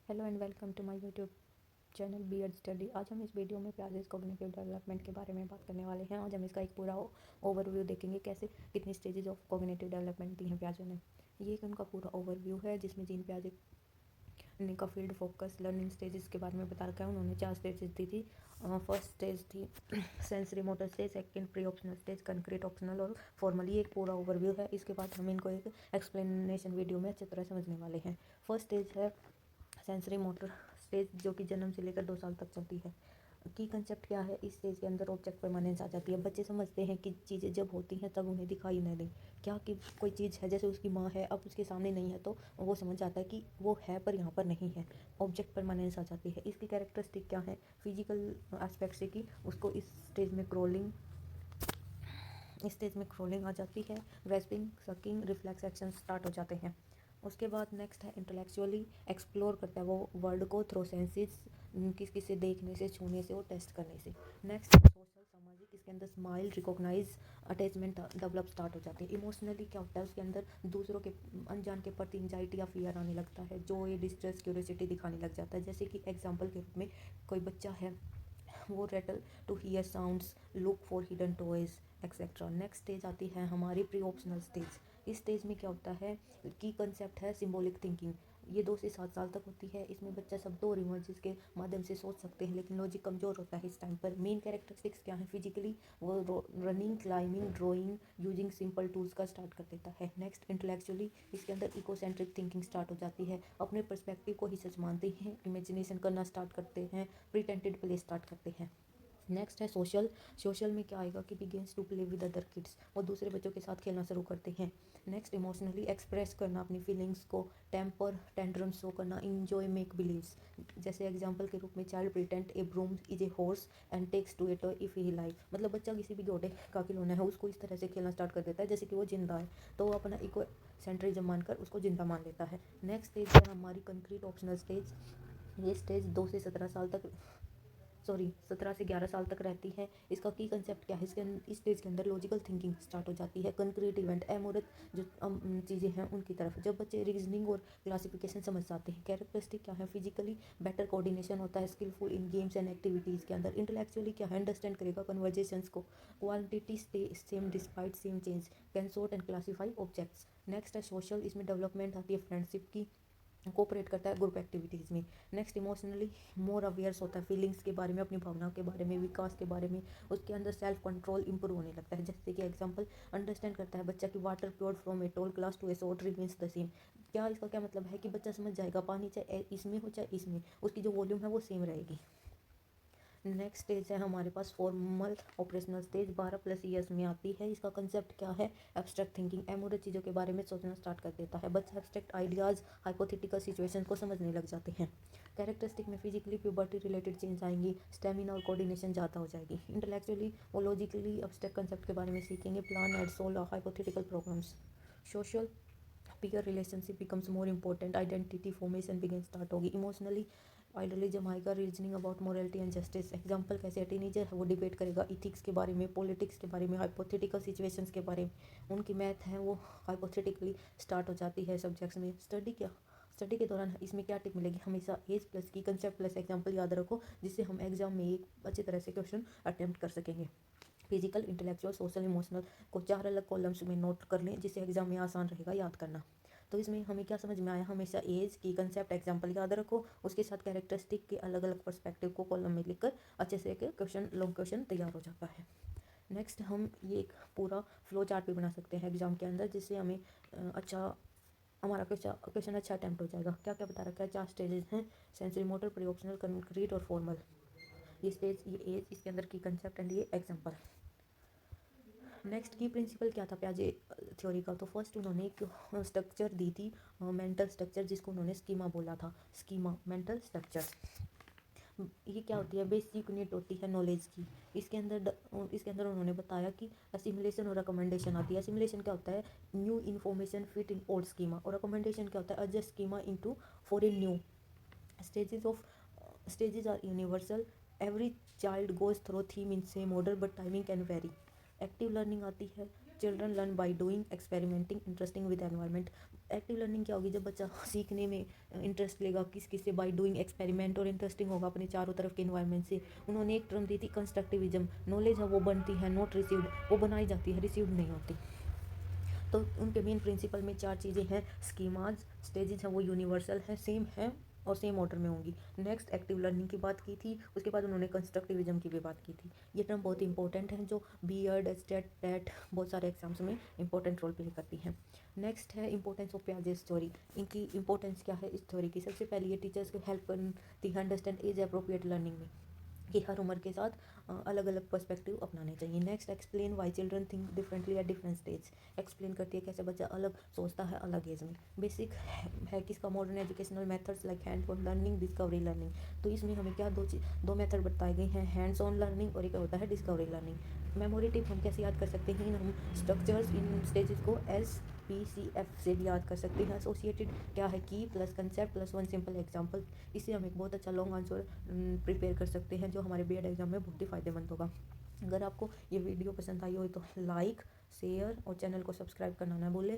Hello and welcome to my YouTube channel B Ed study. आज हम इस video में प्याजेस कॉग्निटिव डेवलपमेंट के बारे में बात करने वाले हैं। आज हम इसका एक पूरा ओवरव्यू देखेंगे, कैसे कितनी स्टेजेस ऑफ कॉग्निटिव डेवलपमेंट दी हैं प्याजों ने। ये एक उनका पूरा ओवरव्यू है जिसमें जीन प्याजे ने का फील्ड फोकस लर्निंग स्टेजेस के बारे में बता रखा है। उन्होंने 4 स्टेजेस दी थी। फर्स्ट स्टेज थी sensory motor stage, second pre optional stage, concrete optional और फॉर्मल। ये एक पूरा ओवरव्यू है। इसके बाद हम इनको एक एक्सप्लेनेशन वीडियो में अच्छी तरह समझने वाले हैं। फर्स्ट स्टेज है सेंसरी मोटर स्टेज, जो कि जन्म से लेकर 2 साल तक चलती है। की कंसेप्ट क्या है, इस स्टेज के अंदर ऑब्जेक्ट परमानेंस आ जाती है। बच्चे समझते हैं कि चीज़ें जब होती हैं तब उन्हें दिखाई न दें। क्या कि कोई चीज़ है, जैसे उसकी माँ है, अब उसके सामने नहीं है तो वो समझ जाता है कि वो है पर यहाँ पर नहीं है। ऑब्जेक्ट परमानेंस आ जाती है। इसकी कैरेक्टरिस्टिक क्या है फिजिकल एस्पेक्ट से, कि उसको इस स्टेज में क्रोलिंग आ जाती है। Grasping, sucking, reflex action start हो जाते हैं। उसके बाद नेक्स्ट है इंटेलेक्चुअली एक्सप्लोर करता है वो वर्ल्ड को थ्रो सेंसेस, किसी से देखने से, छूने से और टेस्ट करने से। नेक्स्ट है सोशल, सामाजिक। इसके अंदर smile, recognise, attachment develop start हो जाती है। इमोशनली क्या होता है, उसके अंदर दूसरों के अनजान के प्रति एंजाइटी या फियर आने लगता है। जो ये डिस्ट्रेस, क्यूरियोसिटी दिखाने लग जाता है। जैसे कि एग्जाम्पल के रूप में कोई बच्चा है, वो rattle to hear sounds, look for hidden toys etcetera. Next stage आती है हमारी प्री ऑप्शनल स्टेज। इस स्टेज में क्या होता है, की कंसेप्ट है सिंबॉलिक थिंकिंग। ये 2 से 7 साल तक होती है। इसमें बच्चा शब्दों और इमोजीज के माध्यम से सोच सकते हैं, लेकिन लॉजिक कमज़ोर होता है इस टाइम पर। मेन कैरेक्टरिस्टिक्स क्या है, फिजिकली वो running, climbing, drawing using simple tools का स्टार्ट कर देता है। नेक्स्ट इंटेलेक्चुअली, इसके अंदर इकोसेंट्रिक थिंकिंग स्टार्ट हो जाती है। अपने पर्सपेक्टिव को ही सच मानते हैं, इमेजिनेशन करना स्टार्ट करते हैं, प्रिटेंटेड प्ले स्टार्ट करते हैं। नेक्स्ट है सोशल। सोशल में क्या आएगा कि begins to play with other kids, वो दूसरे बच्चों के साथ खेलना शुरू करते हैं। नेक्स्ट इमोशनली, एक्सप्रेस करना अपनी फीलिंग्स को, टेम्पर टेंड्रम शो करना, इंजॉय, मेक बिलीव्स। जैसे एग्जांपल के रूप में child pretend a broom is a horse and takes to it if he like. मतलब बच्चा किसी भी घोड़े का खिलौना है उसको इस तरह से खेलना स्टार्ट कर देता है जैसे कि वो जिंदा है, तो वो अपना इको सेंट्रिज्म मानकर उसको जिंदा मान लेता है। नेक्स्ट स्टेज है हमारी कंक्रीट ऑप्शनल स्टेज। ये स्टेज 17 से 11 साल तक रहती है। इसका की कंसेप्ट क्या है, इस स्टेज के अंदर लॉजिकल थिंकिंग स्टार्ट हो जाती है। कंक्रीट इवेंट, अमूर्त जो चीज़ें हैं उनकी तरफ जब बच्चे रीजनिंग और क्लासिफिकेशन समझ जाते हैं। कैरेक्टरिस्टिक क्या है, फिजिकली बेटर कोऑर्डिनेशन होता है, skilful in games and activities के अंदर। इंटेलेक्चुअली क्या है, अंडरस्टैंड करेगा कन्वर्जेशंस को, quality stay same despite same change, can sort and classify objects. Next है सोशल। इसमें डेवलपमेंट आती है फ्रेंडशिप की, कोऑपरेट करता है ग्रुप एक्टिविटीज़ में। नेक्स्ट इमोशनली, मोर अवेयर्स होता है फीलिंग्स के बारे में, अपनी भावनाओं के बारे में, विकास के बारे में। उसके अंदर सेल्फ कंट्रोल इंप्रूव होने लगता है। जैसे कि एग्जांपल, अंडरस्टैंड करता है बच्चा कि water poured from a tall glass to a short remains the same. क्या इसका क्या मतलब है कि बच्चा समझ जाएगा पानी चाहे इसमें हो चाहे इसमें, उसकी जो वॉल्यूम है वो सेम रहेगी। नेक्स्ट स्टेज है हमारे पास फॉर्मल ऑपरेशनल स्टेज, 12+ ईयर्स में आती है। इसका कंसेप्ट क्या है, एब्स्ट्रैक्ट थिंकिंग, अमूर्त चीज़ों के बारे में सोचना स्टार्ट कर देता है। बच्चा एब्स्ट्रैक्ट आइडियाज़, हाइपोथेटिकल सिचुएशन को समझने लग जाते हैं। कैरेक्टरिस्टिक में फिजिकली प्यूबर्टी रिलेटेड चेंज आएंगी, स्टेमिना और कोऑर्डिनेशन ज़्यादा हो जाएगी। इंटेलेक्चुअली वो लॉजिकली एब्स्ट्रैक्ट कंसेप्ट के बारे में सीखेंगे, plan and solve hypothetical problems. Social, peer relationship becomes more important, identity formation begin start होगी। इमोशनली आइडियलिज्म आएगा, reasoning about morality and justice. Example कैसे, टीनेजर है वो डिबेट करेगा इथिक्स के बारे में, पॉलिटिक्स के बारे में, हाइपोथेटिकल सिचुएशंस के बारे में। उनकी मैथ है वो हाइपोथेटिकली स्टार्ट हो जाती है सब्जेक्ट्स में। स्टडी के दौरान इसमें क्या टिप मिलेगी, हमेशा एज प्लस की कंसेप्ट प्लस एग्जाम्पल याद रखो, जिससे हम एग्जाम में एक अच्छी तरह से क्वेश्चन अटेम्प्ट कर सकेंगे। फिजिकल, इंटेलेक्चुअल, सोशल, इमोशनल को 4 अलग कॉलम्स में नोट कर लें, जिससे एग्जाम में आसान रहेगा याद करना। तो इसमें हमें क्या समझ में आया, हमेशा एज की कंसेप्ट एग्जाम्पल याद रखो, उसके साथ कैरेक्टरिस्टिक के अलग अलग पर्सपेक्टिव को कॉलम में लिखकर अच्छे से एक क्वेश्चन, लॉन्ग क्वेश्चन तैयार हो जाता है। नेक्स्ट हम ये एक पूरा फ्लो चार्ट भी बना सकते हैं एग्जाम के अंदर, जिससे हमें अच्छा हमारा क्वेश्चन अच्छा अटैम्प्ट हो जाएगा। क्या क्या बता रखा है, 4 स्टेजेस हैं, sensory motor, pre optional, concrete और फॉर्मल। ये स्टेज, ये एज, इसके अंदर की कंसेप्ट एंड ये एग्जाम्पल। नेक्स्ट की प्रिंसिपल क्या था प्याजे थ्योरी का, तो फर्स्ट उन्होंने एक स्ट्रक्चर दी थी, मेंटल स्ट्रक्चर, जिसको उन्होंने स्कीमा बोला था। स्कीमा, मेंटल स्ट्रक्चर, ये क्या होती है, बेसिक यूनिट होती है नॉलेज की। इसके अंदर उन्होंने बताया कि असिमुलेशन और रिकमेंडेशन आती है। असिमुलेशन क्या होता है, new information fit in old schema, और रिकमेंडेशन क्या होता है, adjust schema into for a new. Stages of stages are universal, every child goes through them in same order but timing can vary. Active learning आती है, children learn by doing, experimenting, interesting with environment. Active learning क्या होगी, जब बच्चा सीखने में interest लेगा किस किस से, बाय डूइंग एक्सपेरिमेंट, और इंटरेस्टिंग होगा अपने चारों तरफ के इन्वायरमेंट से। उन्होंने एक टर्म दी थी कंस्ट्रक्टिविज्म, नॉलेज है वो बनती है, नॉट रिसीव्ड, वो बनाई जाती है, रिसीव्ड नहीं होती। तो उनके मेन प्रिंसिपल में चार चीज़ें हैं। स्कीमाज, स्टेजेस हैं वो यूनिवर्सल हैं, सेम हैं और सेम ऑर्डर में होंगी। नेक्स्ट एक्टिव लर्निंग की बात की थी, उसके बाद उन्होंने कंस्ट्रक्टिविज्म की भी बात की थी। ये टर्म बहुत इंपॉर्टेंट है, जो बीएड, स्टेट, टेट बहुत सारे एग्जाम्स में इंपॉर्टेंट रोल प्ले करती हैं। नेक्स्ट है इंपॉर्टेंस ऑफ पियाजेस थ्योरी। इनकी इंपॉर्टेंस क्या है इस थ्योरी की? सबसे पहले ये टीचर्स को हेल्प करती है अंडरस्टैंड एज अप्रोप्रिएट लर्निंग में, कि हर उम्र के साथ अलग अलग पर्सपेक्टिव अपनाने चाहिए। Next, explain why children think differently at different stage. Explain करती है कैसे बच्चा अलग सोचता है अलग एज में। बेसिक है किसका? Modern educational methods like hand on learning, discovery learning. तो इसमें हमें क्या दो मेथड बताए गए हैं, हैंड्स ऑन लर्निंग और एक होता है डिस्कवरी लर्निंग। मेमोरी टिप हम कैसे याद कर सकते हैं? हम स्ट्रक्चर्स इन स्टेजेस को SPCF से भी याद कर सकते हैं। एसोसिएटेड क्या है? की plus concept plus one simple example. इससे हम एक बहुत अच्छा लॉन्ग आंसर प्रिपेयर कर सकते हैं, जो हमारे बीएड एग्जाम में बहुत ही फ़ायदेमंद होगा। अगर आपको ये वीडियो पसंद आई हो तो लाइक, शेयर और चैनल को सब्सक्राइब करना ना भूलें।